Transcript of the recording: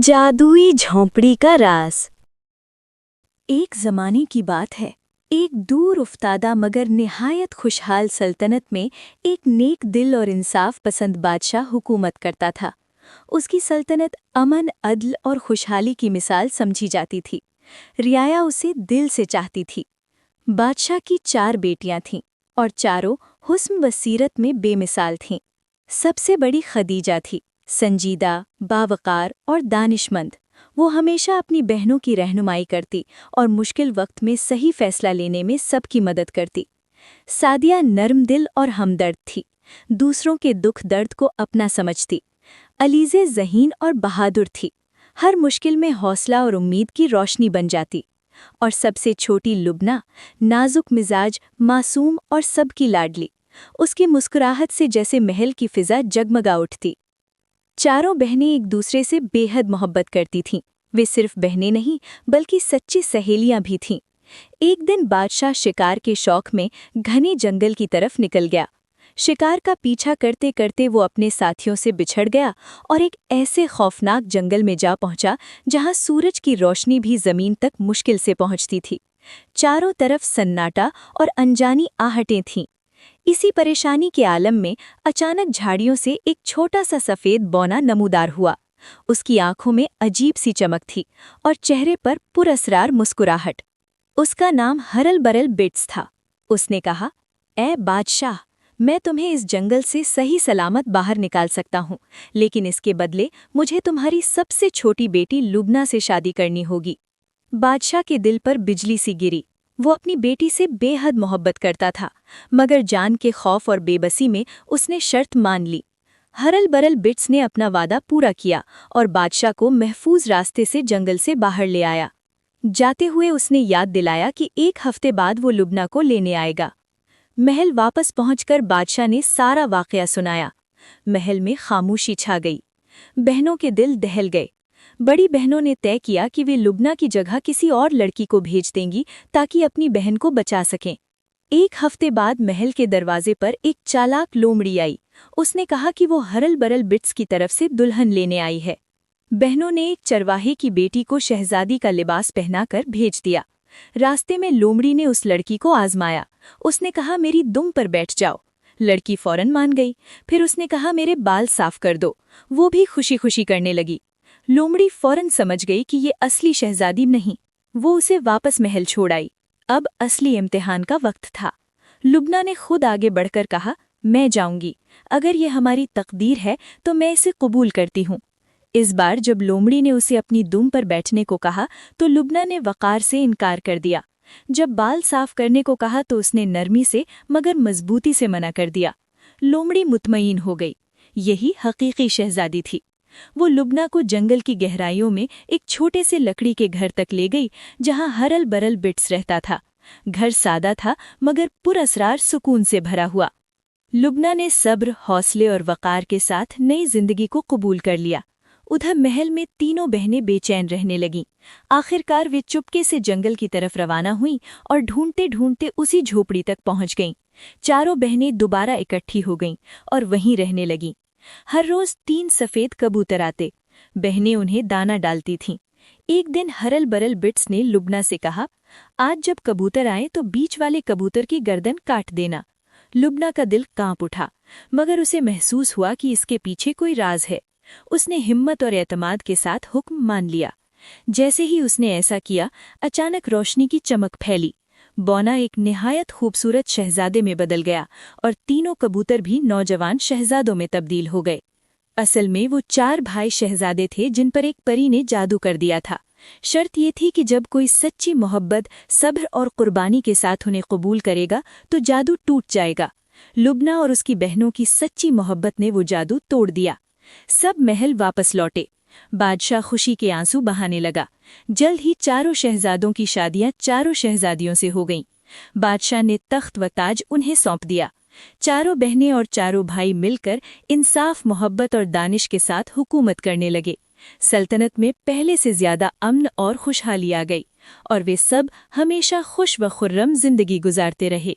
जादुई झोंपड़ी का राज। एक ज़माने की बात है। एक दूर उफ्तादा मगर निहायत खुशहाल सल्तनत में एक नेक दिल और इंसाफ पसंद बादशाह हुकूमत करता था। उसकी सल्तनत अमन, अदल और खुशहाली की मिसाल समझी जाती थी। रियाया उसे दिल से चाहती थी। बादशाह की 4 बेटियां थीं और चारों हुस्न व सीरत में बेमिसाल थीं। सबसे बड़ी खदीजा थी, संजीदा, बावकार और दानिशमंद। वो हमेशा अपनी बहनों की रहनुमाई करती और मुश्किल वक्त में सही फैसला लेने में सबकी मदद करती। सादिया नर्म दिल और हमदर्द थी, दूसरों के दुख दर्द को अपना समझती। अलीज़े ज़हीन और बहादुर थी, हर मुश्किल में हौसला और उम्मीद की रोशनी बन जाती। और सबसे छोटी लुबना, नाजुक मिजाज, मासूम और सबकी लाडली। उसकी मुस्कुराहट से जैसे महल की फिजा जगमगा उठती। चारों बहनें एक दूसरे से बेहद मोहब्बत करती थीं। वे सिर्फ बहनें नहीं बल्कि सच्ची सहेलियां भी थीं। एक दिन बादशाह शिकार के शौक में घने जंगल की तरफ निकल गया। शिकार का पीछा करते करते वो अपने साथियों से बिछड़ गया और एक ऐसे खौफनाक जंगल में जा पहुंचा जहां सूरज की रोशनी भी जमीन तक मुश्किल से पहुंचती थी। चारों तरफ सन्नाटा और अनजानी आहटें थीं। इसी परेशानी के आलम में अचानक झाड़ियों से एक छोटा सा सफ़ेद बौना नमूदार हुआ। उसकी आंखों में अजीब सी चमक थी और चेहरे पर पुरअसरार मुस्कुराहट। उसका नाम हरल बरल बिट्स था। उसने कहा, ए बादशाह, मैं तुम्हें इस जंगल से सही सलामत बाहर निकाल सकता हूँ, लेकिन इसके बदले मुझे तुम्हारी सबसे छोटी बेटी लुबना से शादी करनी होगी। बादशाह के दिल पर बिजली सी गिरी। वो अपनी बेटी से बेहद मोहब्बत करता था, मगर जान के खौफ और बेबसी में उसने शर्त मान ली। हरल बरल बिट्स ने अपना वादा पूरा किया और बादशाह को महफूज रास्ते से जंगल से बाहर ले आया। जाते हुए उसने याद दिलाया कि 1 हफ्ते बाद वो लुबना को लेने आएगा। महल वापस पहुंचकर बादशाह ने सारा वाकया सुनाया। महल में खामोशी छा गई। बहनों के दिल दहल गए। बड़ी बहनों ने तय किया कि वे लुबना की जगह किसी और लड़की को भेज देंगी ताकि अपनी बहन को बचा सकें। 1 हफ्ते बाद महल के दरवाजे पर एक चालाक लोमड़ी आई। उसने कहा कि वो हरल बरल बिट्स की तरफ से दुल्हन लेने आई है। बहनों ने एक चरवाहे की बेटी को शहजादी का लिबास पहनाकर भेज दिया। रास्ते में लोमड़ी ने उस लड़की को आजमाया। उसने कहा, मेरी दुम पर बैठ जाओ। लड़की फौरन मान गई। फिर उसने कहा, मेरे बाल साफ कर दो। वो भी खुशी खुशी करने लगी। लोमड़ी फौरन समझ गई कि ये असली शहजादी नहीं। वो उसे वापस महल छोड़ आई। अब असली इम्तिहान का वक्त था। लुबना ने खुद आगे बढ़कर कहा, मैं जाऊंगी। अगर ये हमारी तकदीर है तो मैं इसे कबूल करती हूँ। इस बार जब लोमड़ी ने उसे अपनी दुम पर बैठने को कहा तो लुबना ने वक़ार से इनकार कर दिया। जब बाल साफ करने को कहा तो उसने नरमी से मगर मजबूती से मना कर दिया। लोमड़ी मुतमईन हो गई। यही हकीकी शहजादी थी। वो लुबना को जंगल की गहराइयों में एक छोटे से लकड़ी के घर तक ले गई जहां हरल बरल बिट्स रहता था। घर सादा था मगर पुरअसरार सुकून से भरा हुआ। लुबना ने सब्र, हौसले और वक़ार के साथ नई जिंदगी को कबूल कर लिया। उधर महल में तीनों बहनें बेचैन रहने लगीं। आखिरकार वे चुपके से जंगल की तरफ रवाना हुईं और ढूंढते ढूंढते उसी झोपड़ी तक पहुंच गईं। चारों बहनें दोबारा इकट्ठी हो गईं और वहीं रहने लगीं। हर रोज 3 सफ़ेद कबूतर आते। बहनें उन्हें दाना डालती थीं। एक दिन हरल बरल बिट्स ने लुबना से कहा, आज जब कबूतर आए तो बीच वाले कबूतर की गर्दन काट देना। लुबना का दिल कांप उठा, मगर उसे महसूस हुआ कि इसके पीछे कोई राज है। उसने हिम्मत और एतमाद के साथ हुक्म मान लिया। जैसे ही उसने ऐसा किया, अचानक रोशनी की चमक फैली। बौना एक निहायत खूबसूरत शहजादे में बदल गया और तीनों कबूतर भी नौजवान शहजादों में तब्दील हो गए। असल में वो 4 भाई शहजादे थे जिन पर एक परी ने जादू कर दिया था। शर्त ये थी कि जब कोई सच्ची मोहब्बत, सब्र और कुर्बानी के साथ उन्हें कबूल करेगा तो जादू टूट जाएगा। लुबना और उसकी बहनों की सच्ची मोहब्बत ने वो जादू तोड़ दिया। सब महल वापस लौटे। बादशाह खुशी के आंसू बहाने लगा। जल्द ही चारों शहजादों की शादियां चारों शहजादियों से हो गईं। बादशाह ने तख्त व ताज उन्हें सौंप दिया। चारों बहनें और चारों भाई मिलकर इंसाफ, मोहब्बत और दानिश के साथ हुकूमत करने लगे। सल्तनत में पहले से ज्यादा अमन और खुशहाली आ गई और वे सब हमेशा खुश व खुर्रम जिंदगी गुजारते रहे।